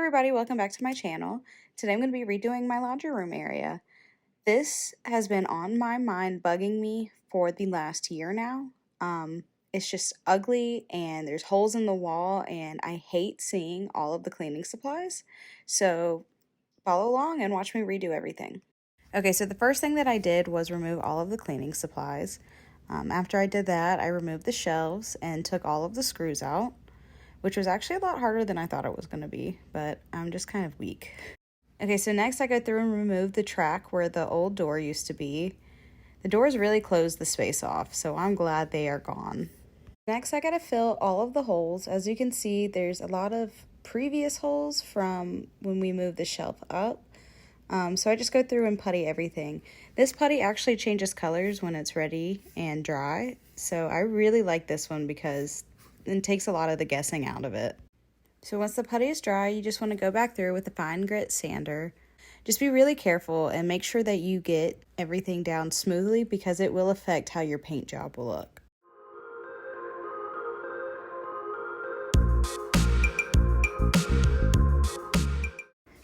everybody, welcome back to my channel. Today I'm going to be redoing my laundry room area. This has been on my mind bugging me for the last year now. It's just ugly and there's holes in the wall and I hate seeing all of the cleaning supplies. So follow along and watch me redo everything. Okay, so the first thing that I did was remove all of the cleaning supplies. After I did that, I removed the shelves and took all of the screws out, which was actually a lot harder than I thought it was going to be, but I'm just kind of weak. Okay, so next I go through and remove the track where the old door used to be. The doors really closed the space off, so I'm glad they are gone. Next I gotta fill all of the holes. As you can see, there's a lot of previous holes from when we moved the shelf up. So I just go through and putty everything. This putty actually changes colors when it's ready and dry, so I really like this one because it takes a lot of the guessing out of it. So once the putty is dry, you just want to go back through with a fine grit sander. Just be really careful and make sure that you get everything down smoothly because it will affect how your paint job will look.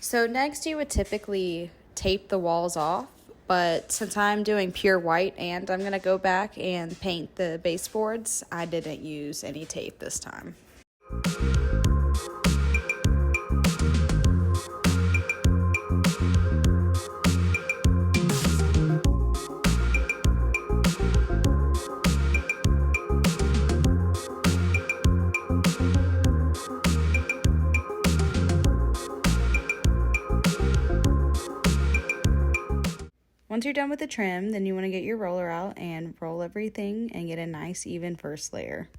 So next you would typically tape the walls off, but since I'm doing pure white and I'm going to go back and paint the baseboards, I didn't use any tape this time. Once you're done with the trim, then you want to get your roller out and roll everything and get a nice even first layer.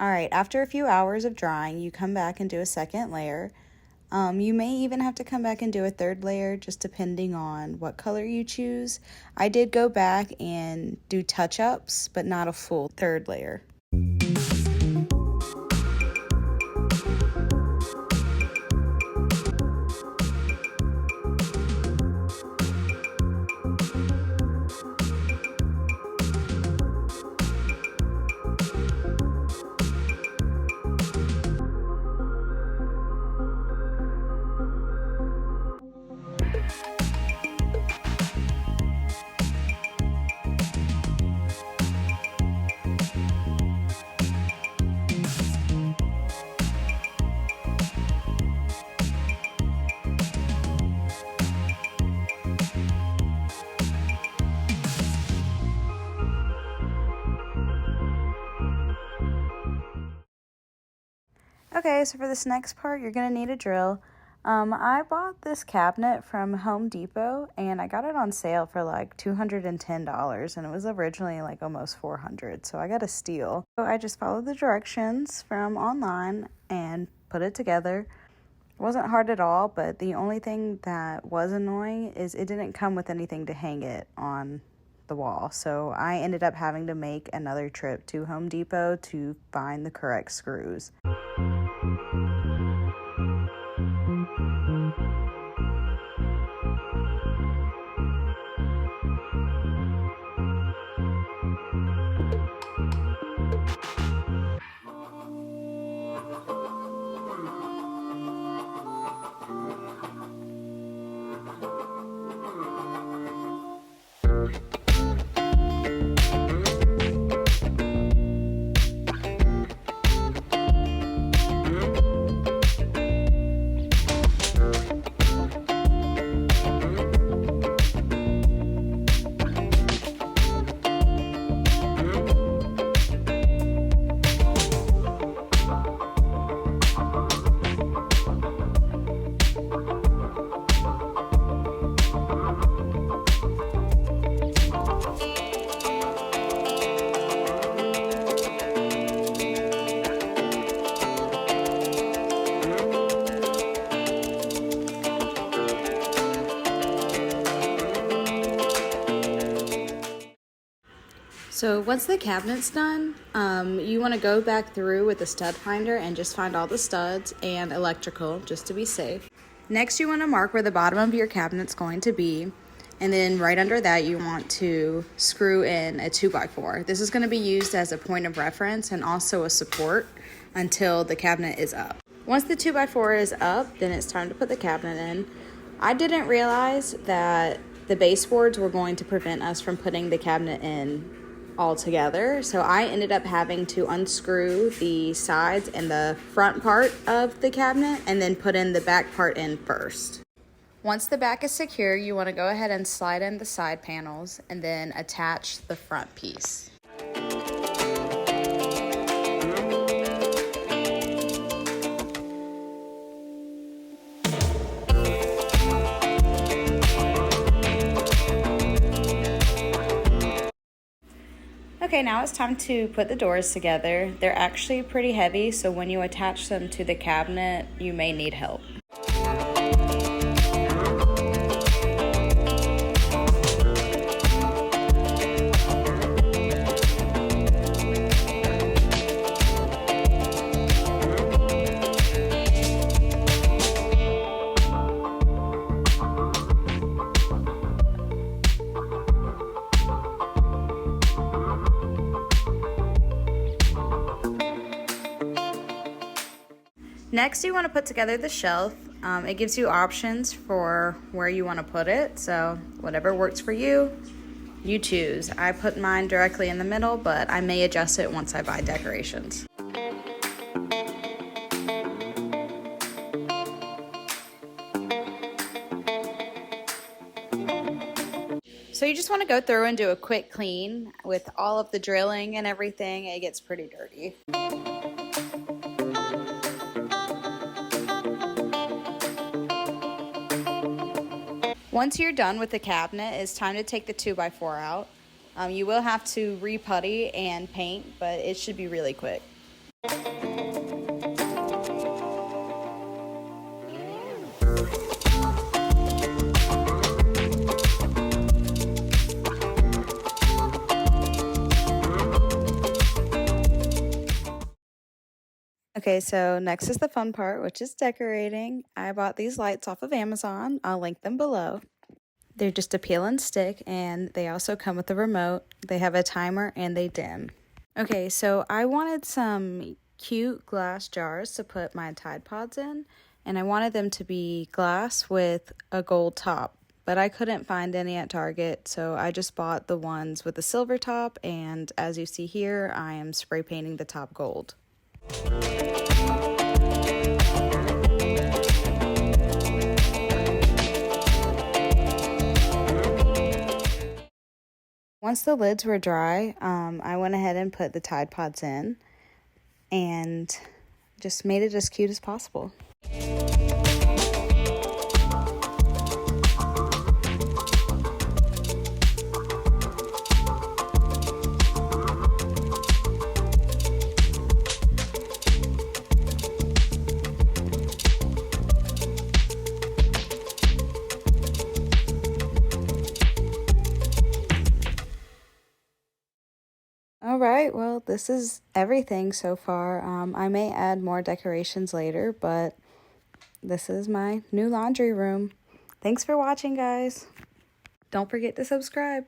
Alright, after a few hours of drying, you come back and do a second layer. You may even have to come back and do a third layer, just depending on what color you choose. I did go back and do touch-ups, but not a full third layer. Okay, so for this next part, you're going to need a drill. I bought this cabinet from Home Depot, and I got it on sale for like $210, and it was originally like almost $400, so I got a steal. So I just followed the directions from online and put it together. It wasn't hard at all, but the only thing that was annoying is it didn't come with anything to hang it on the wall, so I ended up having to make another trip to Home Depot to find the correct screws. So once the cabinet's done, you want to go back through with the stud finder and just find all the studs and electrical just to be safe. Next, you want to mark where the bottom of your cabinet's going to be. And then right under that, you want to screw in a 2x4. This is going to be used as a point of reference and also a support until the cabinet is up. Once the 2x4 is up, then it's time to put the cabinet in. I didn't realize that the baseboards were going to prevent us from putting the cabinet in all together, so I ended up having to unscrew the sides and the front part of the cabinet and then put in the back part in first. Once the back is secure, you want to go ahead and slide in the side panels and then attach the front piece. Okay, now it's time to put the doors together. They're actually pretty heavy, so when you attach them to the cabinet, you may need help. Next, you want to put together the shelf. It gives you options for where you want to put it, so whatever works for you, you choose. I put mine directly in the middle, but I may adjust it once I buy decorations. So you just want to go through and do a quick clean with all of the drilling and everything. It gets pretty dirty. Once you're done with the cabinet, it's time to take the 2x4 out. You will have to re-putty and paint, but it should be really quick. Okay, so next is the fun part, which is decorating. I bought these lights off of Amazon. I'll link them below. They're just a peel and stick, and they also come with a remote. They have a timer and they dim. Okay, so I wanted some cute glass jars to put my Tide Pods in, and I wanted them to be glass with a gold top, but I couldn't find any at Target, so I just bought the ones with the silver top, and as you see here, I am spray painting the top gold. Once the lids were dry, I went ahead and put the Tide Pods in and just made it as cute as possible. All right, well, this is everything so far. I may add more decorations later, but this is my new laundry room. Thanks for watching, guys. Don't forget to subscribe.